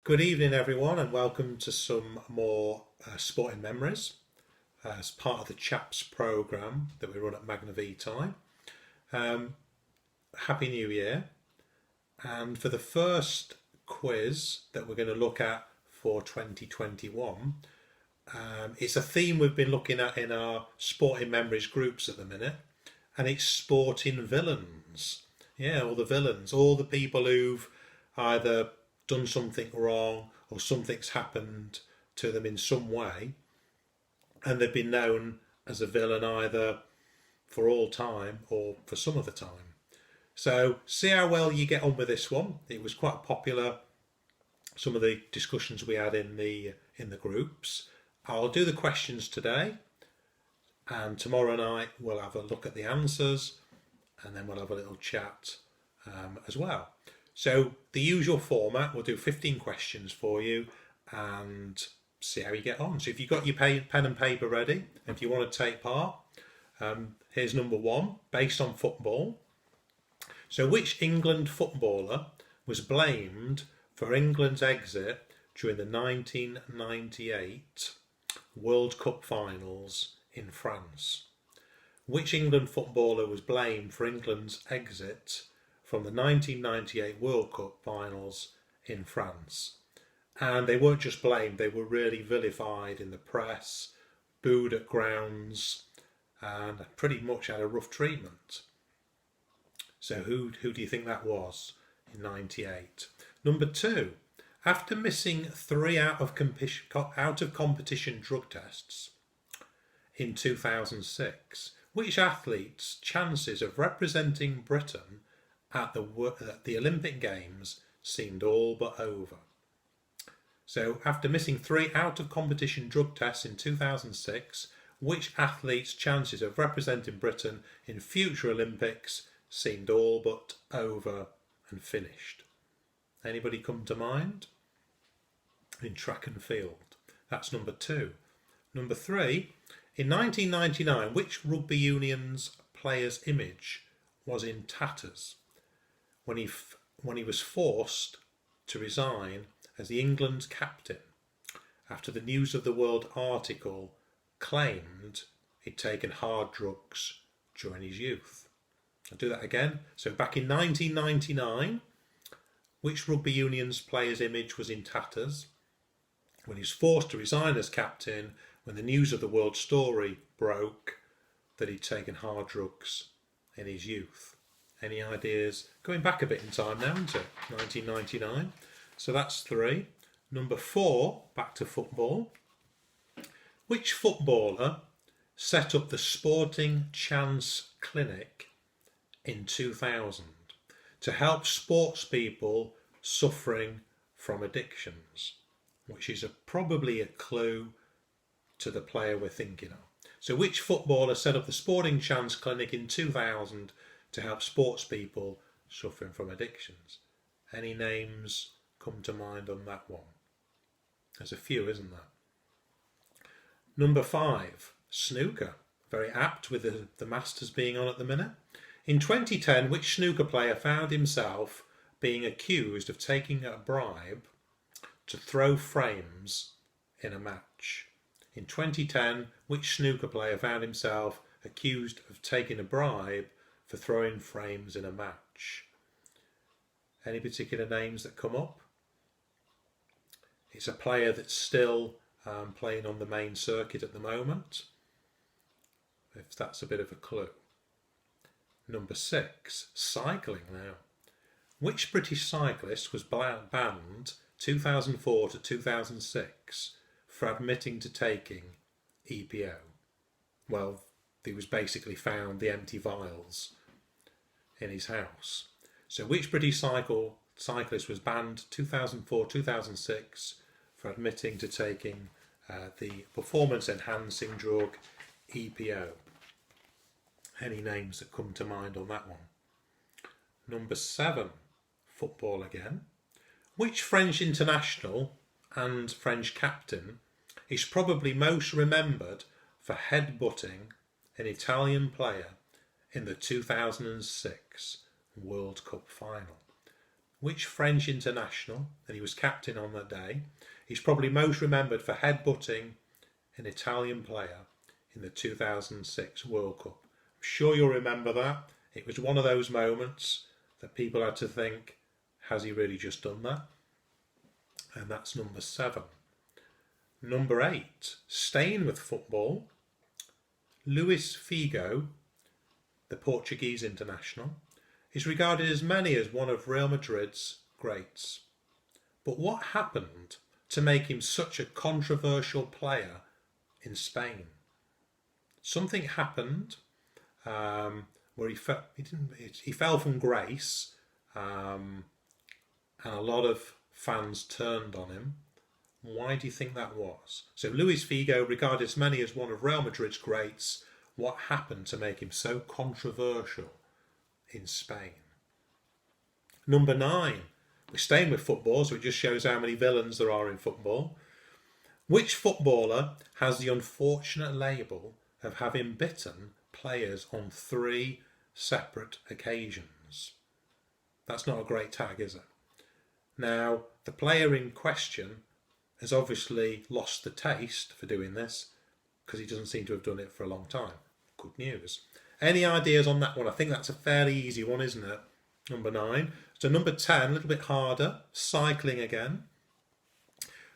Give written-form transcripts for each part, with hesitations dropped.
Good evening, everyone, and welcome to some more sporting memories as part of the CHAPS programme that we run at Magna Vitae. Happy New Year. And for the first quiz that we're going to look at for 2021, it's a theme we've been looking at in our sporting memories groups at the minute, and it's sporting villains. Yeah, all the villains, all the people who've either done something wrong or something's happened to them in some way, and they've been known as a villain either for all time or for some of the time. So see how well you get on with this one. It was quite popular, some of the discussions we had in the groups. I'll do the questions today, and tomorrow night we'll have a look at the answers, and then we'll have a little chat as well. So the usual format, we'll do 15 questions for you and see how you get on. So if you've got your pen and paper ready, if you want to take part, here's number one, based on football. So which England footballer was blamed for England's exit during the 1998 World Cup finals in France? Which England footballer was blamed for England's exit from the 1998 World Cup finals in France? And they weren't just blamed, they were really vilified in the press, booed at grounds, and pretty much had a rough treatment. So who do you think that was in 98? Number two, after missing 3 out of competition drug tests in 2006, which athlete's chances of representing Britain at the Olympic Games seemed all but over? So after missing 3 out of competition drug tests in 2006, which athlete's chances of representing Britain in future Olympics seemed all but over and finished? Anybody come to mind? In track and field. That's number two. Number three, in 1999, which rugby union's player's image was in tatters when he was forced to resign as the England's captain after the News of the World article claimed he'd taken hard drugs during his youth? I'll do that again. So back in 1999, which rugby union's player's image was in tatters when he was forced to resign as captain when the News of the World story broke that he'd taken hard drugs in his youth? Any ideas? Going back a bit in time now, isn't it? 1999. So that's 3. Number 4, back to football. Which footballer set up the Sporting Chance Clinic in 2000 to help sports people suffering from addictions? Which is probably a clue to the player we're thinking of. So which footballer set up the Sporting Chance Clinic in 2000 to help sports people suffering from addictions? Any names come to mind on that one? There's a few, isn't there? Number 5, snooker. Very apt with the Masters being on at the minute. In 2010, which snooker player found himself being accused of taking a bribe to throw frames in a match? In 2010, which snooker player found himself accused of taking a bribe for throwing frames in a match? Any particular names that come up? It's a player that's still playing on the main circuit at the moment, if that's a bit of a clue. Number 6, cycling now. Which British cyclist was banned 2004 to 2006 for admitting to taking EPO? Well, he was basically found the empty vials in his house. So which British cyclist was banned 2004-2006 for admitting to taking the performance-enhancing drug EPO? Any names that come to mind on that one? Number 7, football again. Which French international and French captain is probably most remembered for headbutting an Italian player in the 2006 World Cup final? which French international, and he was captain on that day, he's probably most remembered for headbutting an Italian player in the 2006 World Cup. I'm sure you'll remember that. It was one of those moments that people had to think, has he really just done that? And that's number 7. Number 8, staying with football, Luis Figo, the Portuguese international, is regarded as many as one of Real Madrid's greats. But what happened to make him such a controversial player in Spain? Something happened where he fell from grace, and a lot of fans turned on him. Why do you think that was? So Luis Figo, regarded as many as one of Real Madrid's greats, what happened to make him so controversial in Spain? Number 9, we're staying with football, so it just shows how many villains there are in football. Which footballer has the unfortunate label of having bitten players on 3 separate occasions? That's not a great tag, is it? Now, the player in question has obviously lost the taste for doing this because he doesn't seem to have done it for a long time. Good news. Any ideas on that one? I think that's a fairly easy one, isn't it? Number 9. So number 10, a little bit harder, cycling again.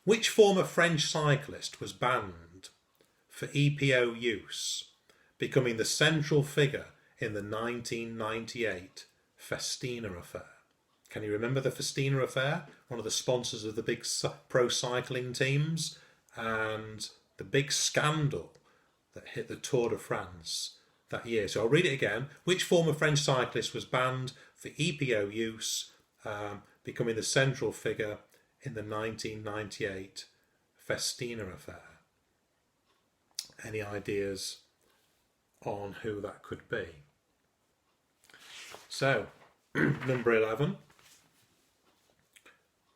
Which former French cyclist was banned for EPO use, becoming the central figure in the 1998 Festina affair? Can you remember the Festina affair? One of the sponsors of the big pro cycling teams, and the big scandal that hit the Tour de France that year. So I'll read it again. Which former French cyclist was banned for EPO use, becoming the central figure in the 1998 Festina affair? Any ideas on who that could be? So, number 11.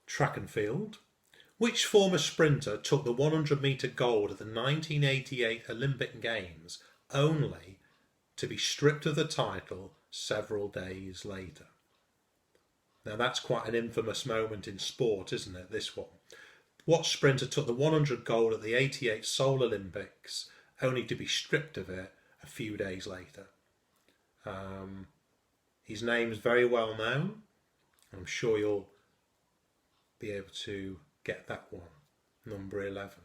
Track and field. Which former sprinter took the 100-metre gold at the 1988 Olympic Games only to be stripped of the title several days later? Now that's quite an infamous moment in sport, isn't it, this one? What sprinter took the 100 gold at the 88 Seoul Olympics only to be stripped of it a few days later? His name is very well known. I'm sure you'll be able to get that one. Number 11.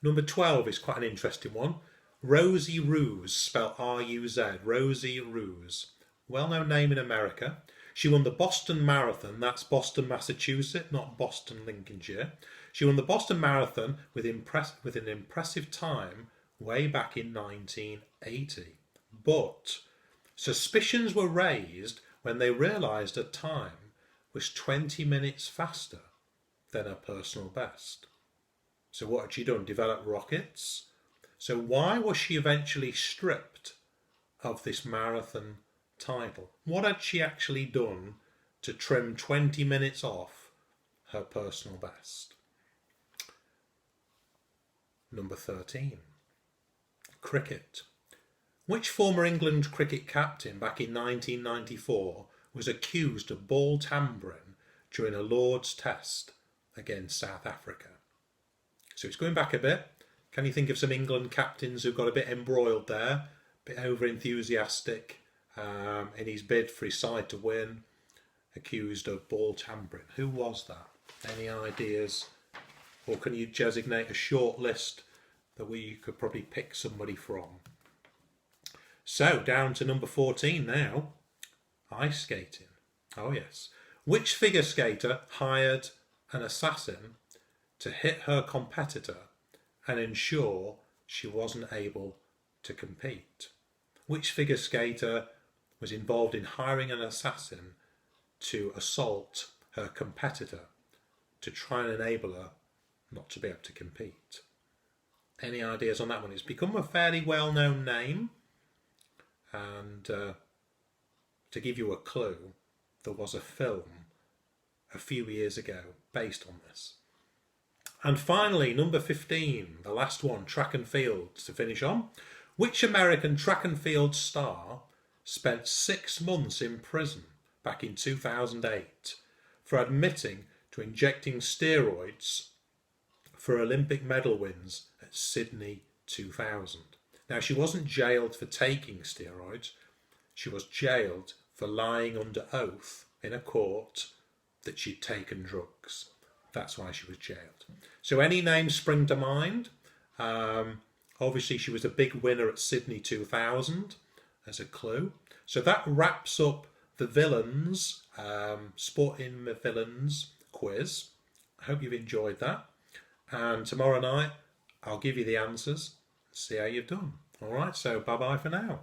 Number 12 is quite an interesting one. Rosie Ruse, spelled R-U-Z. Rosie Ruse. Well-known name in America. She won the Boston Marathon. That's Boston, Massachusetts, not Boston, Lincolnshire. She won the Boston Marathon with an impressive time way back in 1980. But suspicions were raised when they realised her time was 20 minutes faster than her personal best. So what had she done? Developed rockets? So why was she eventually stripped of this marathon title? What had she actually done to trim 20 minutes off her personal best? Number 13. Cricket. Which former England cricket captain back in 1994 was accused of ball tampering during a Lord's Test against South Africa? So it's going back a bit. Can you think of some England captains who got a bit embroiled there, a bit over-enthusiastic in his bid for his side to win, accused of ball tampering? Who was that? Any ideas? Or can you designate a short list that we could probably pick somebody from? So, down to number 14 now. Ice skating. Oh yes. Which figure skater hired an assassin to hit her competitor and ensure she wasn't able to compete? Which figure skater was involved in hiring an assassin to assault her competitor to try and enable her not to be able to compete? Any ideas on that one? It's become a fairly well-known name, and to give you a clue, there was a film a few years ago based on this. And finally, number 15, the last one, track and field to finish on. Which American track and field star spent 6 months in prison back in 2008 for admitting to injecting steroids for Olympic medal wins at Sydney 2000. Now, she wasn't jailed for taking steroids. She was jailed for lying under oath in a court that she'd taken drugs. That's why she was jailed. So any names spring to mind? Obviously, she was a big winner at Sydney 2000 as a clue. So that wraps up the villains, sporting villains quiz. I hope you've enjoyed that. And tomorrow night, I'll give you the answers. See how you've done. All right, so bye-bye for now.